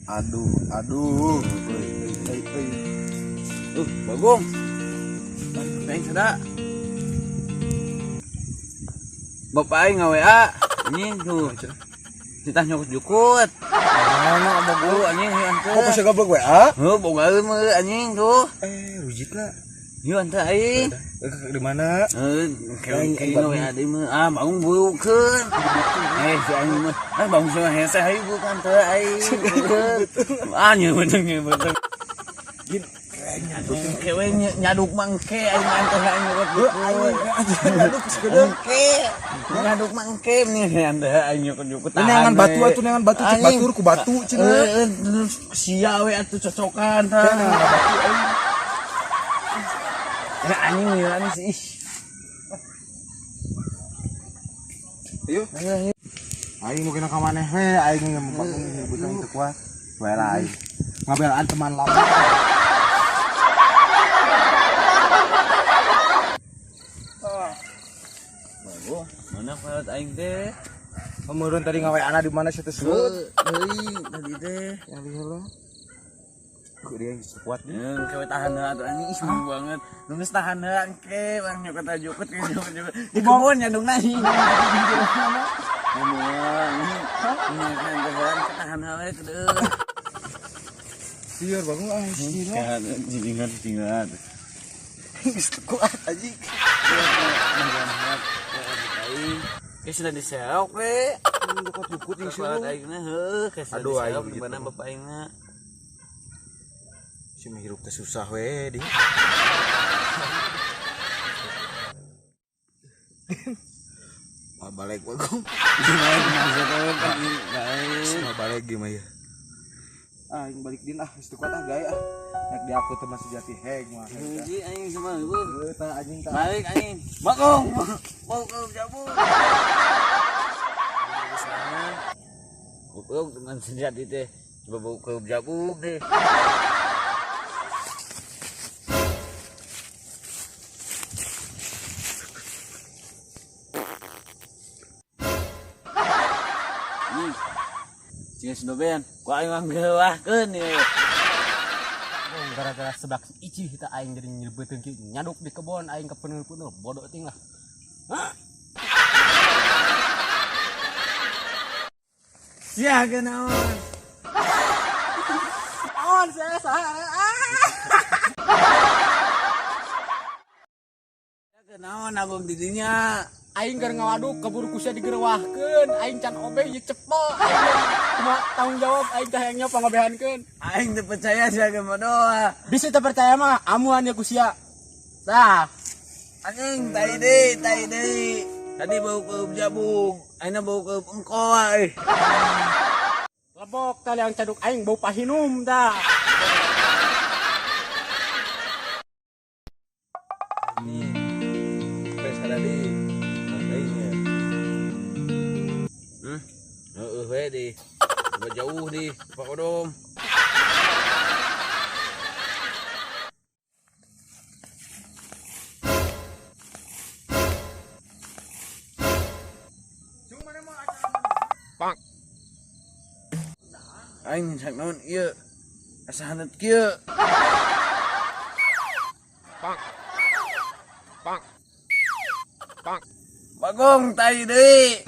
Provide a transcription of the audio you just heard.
Aduh. Bagong. Teng sada. Bapak aing ngaWA. Anjing tuh. Kita nyokot-jukut. Mana abang Tuh anjing hian teh. kok pas gablok WA? Heuh bogaeun mah anjing tuh. Rujitna. Hian teh aing. Di mana? Kayak ngaWA deui mah. Bangun bueukeun. Si anjing mah. Bangun sama hese hayu bukan teh aing. Nya bener. Kewe nyaduk mangke aing manteh aing nyokot nyaduk mangke nih anda aing nyokot tahan neangan batu atuh neangan batu cek batur ku batu cenah sia we atuh cocokan tah batu aing ya anjing liran sih ayo aing nu kena ka maneh we aing ngempang butuh teu kuat bae lah aing ngabelaan teman lama. Mana falat aing teh? Kemudian tadi ngawe anak di mana sih tersebut? Tadi teh. Yang di hello. Kok dia kuat nih? Kewe tahan atuh anjing seneng banget. Nunggu tahan ke bang nyokot ajukut ke nyokot. Di kebun nyandung nahi. Ini kan tahan we teu. Sieur bangun anjing. Jingat. Geus kuat anjing. Sudah diseok we. Jukut yang Falat aingna heuh aduh diseok aing di mana bapak aingna. Si menghirup teh susah we di. Balik bagong. Balik gimana ya? Aing balik din geus teu kuat gaya nek di aku teh masih jati heg mah. Hiji aing sama heuh. Tah anjing tah. Balik anjing. Bagong. Mau ke jabu. Buk dengan senjata teh. Coba bau ke jabu deh. Cing sinobean, ku aing mah ngeuwahkeun ieu. Gara-gara sedak icih kita aing jadi nyebeuteun kieu nyaduk di kebon aing kepeuneuh-peuneuh bodoh ting lah. Sia kenaon? Naon saya saha? Kenaon abang didinya? Aing keur ngawaduk kabur ku sia digerewahkeun, aing can obeh ieu cepel. Cuma tanggung jawab aing teh hayangnya pangobehankeun. Aing teu percaya sia ge doa. Bisa teu percaya mah amuan ya ku sia. Tah, Anjing tai deui. Tadi bau ke jabung, aina bau ke engko wae. lebok tali yang caduk aing bau pahinum dah. Pes tadi. Aingnya. We di. Jauh di Pak Odom. Pak. Aing sak naon ieu? Asa handet kieu. Pak. Bagong tai deui.